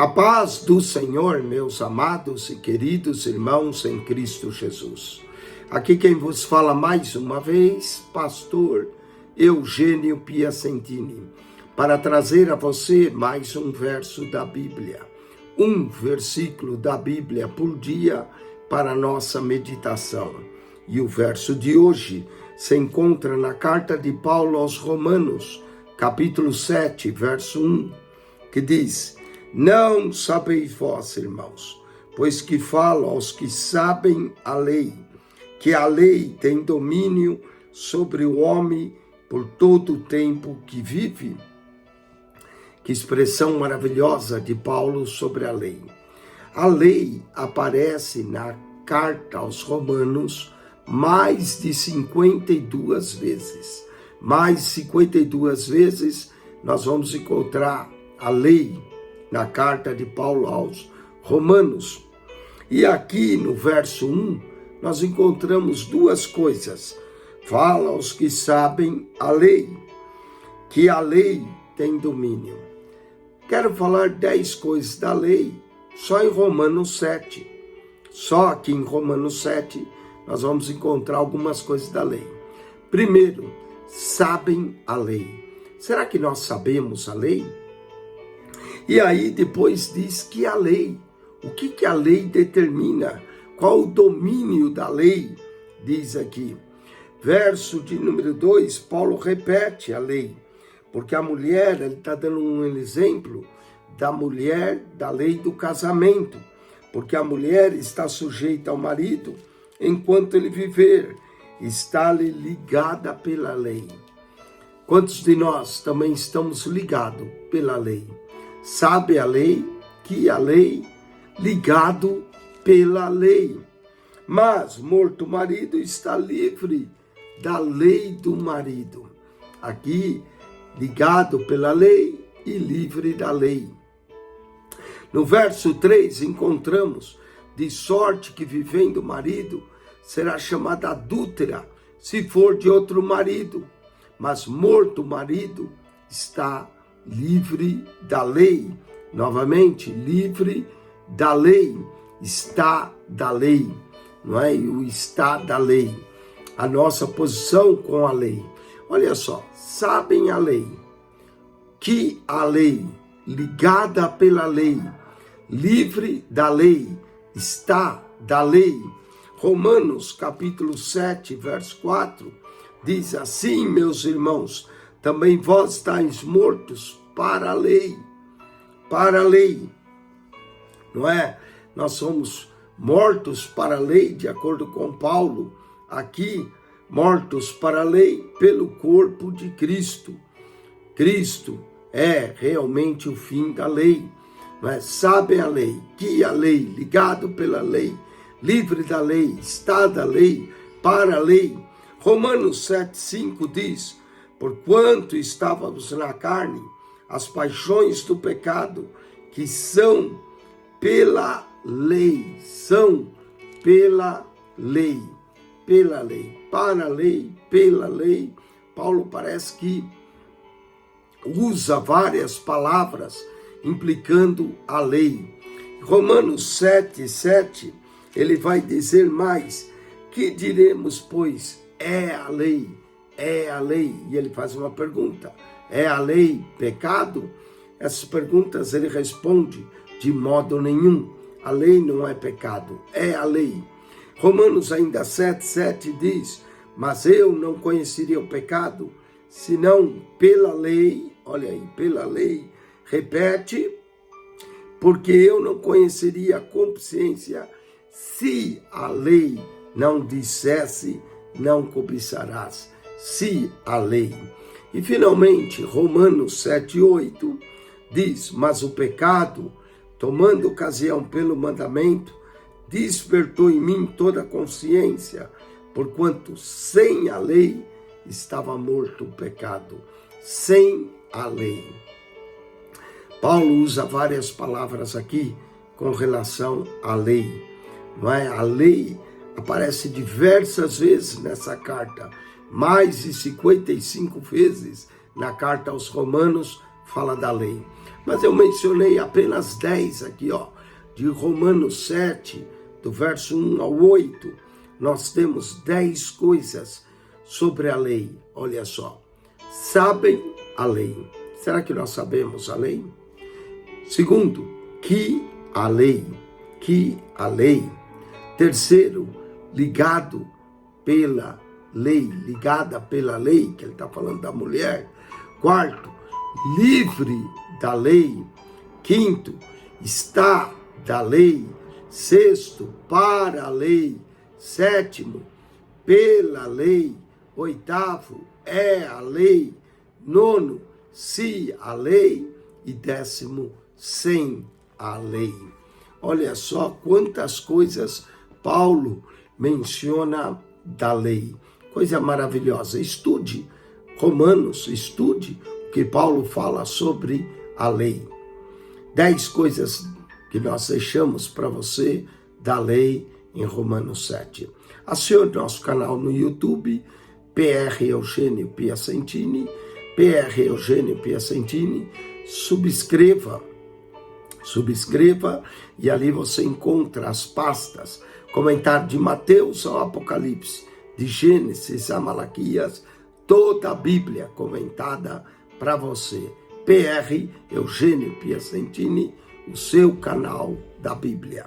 A paz do Senhor, meus amados e queridos irmãos em Cristo Jesus. Aqui quem vos fala mais uma vez, pastor Eugênio Piacentini, para trazer a você mais um verso da Bíblia, um versículo da Bíblia por dia para nossa meditação. E o verso de hoje se encontra na carta de Paulo aos Romanos, capítulo 7, verso 1, que diz: Não sabeis vós, irmãos, pois que falo aos que sabem a lei, que a lei tem domínio sobre o homem por todo o tempo que vive? Que expressão maravilhosa de Paulo sobre a lei. A lei aparece na carta aos Romanos mais de 52 vezes. Mais de 52 vezes nós vamos encontrar a lei na carta de Paulo aos Romanos. E aqui no verso 1, nós encontramos duas coisas. Fala aos que sabem a lei, que a lei tem domínio. Quero falar 10 coisas da lei, só em Romanos 7. Só aqui em Romanos 7, nós vamos encontrar algumas coisas da lei. Primeiro, sabem a lei. Será que nós sabemos a lei? E aí depois diz que a lei, o que a lei determina? Qual o domínio da lei? Diz aqui. Verso de número 2, Paulo repete a lei. Porque a mulher, ele está dando um exemplo da mulher da lei do casamento. Porque a mulher está sujeita ao marido enquanto ele viver. Está-lhe ligada pela lei. Quantos de nós também estamos ligados pela lei? Sabe a lei, que a lei, ligado pela lei. Mas morto o marido está livre da lei do marido. Aqui, ligado pela lei e livre da lei. No verso 3 encontramos: de sorte que vivendo o marido será chamada adúltera se for de outro marido, mas morto o marido está livre da lei. Novamente, livre da lei, está da lei, não é? O está da lei, a nossa posição com a lei. Olha só, sabem a lei, que a lei, ligada pela lei, livre da lei, está da lei. Romanos capítulo 7, verso 4, diz assim: meus irmãos, também vós estáis mortos para a lei. Para a lei. Não é? Nós somos mortos para a lei, de acordo com Paulo. Aqui, mortos para a lei pelo corpo de Cristo. Cristo é realmente o fim da lei. Não é? Sabem a lei, que a lei, ligado pela lei, livre da lei, está da lei, para a lei. Romanos 7,5 diz: porquanto estávamos na carne, as paixões do pecado, que são pela lei, para a lei, pela lei. Paulo parece que usa várias palavras implicando a lei. Romanos 7,7, ele vai dizer mais: que diremos, pois, é a lei. É a lei. E ele faz uma pergunta: é a lei pecado? Essas perguntas ele responde: de modo nenhum. A lei não é pecado, é a lei. Romanos ainda 7,7 diz: mas eu não conheceria o pecado, senão pela lei. Olha aí, pela lei. Repete: porque eu não conheceria a consciência se a lei não dissesse, não cobiçarás. Se a lei. E finalmente, Romanos 7,8 diz: mas o pecado, tomando ocasião pelo mandamento, despertou em mim toda a consciência, porquanto sem a lei estava morto o pecado. Sem a lei. Paulo usa várias palavras aqui com relação à lei. Não é? A lei aparece diversas vezes nessa carta. Mais de 55 vezes na carta aos Romanos fala da lei. Mas eu mencionei apenas 10 aqui, ó, de Romanos 7, do verso 1 ao 8. Nós temos 10 coisas sobre a lei. Olha só, sabem a lei. Será que nós sabemos a lei? Segundo, que a lei. Terceiro, ligada pela lei, que ele está falando da mulher. Quarto, livre da lei. Quinto, está da lei. Sexto, para a lei. Sétimo, pela lei. Oitavo, é a lei. Nono, se a lei. E décimo, sem a lei. Olha só quantas coisas Paulo menciona da lei. Coisa maravilhosa. Estude Romanos, estude o que Paulo fala sobre a lei. 10 coisas que nós deixamos para você da lei em Romanos 7. Acione nosso canal no YouTube, PR Eugênio Piacentini, PR Eugênio Piacentini. Subscreva e ali você encontra as pastas, comentário de Mateus ao Apocalipse, de Gênesis a Malaquias, toda a Bíblia comentada para você. PR Eugênio Piacentini, o seu canal da Bíblia.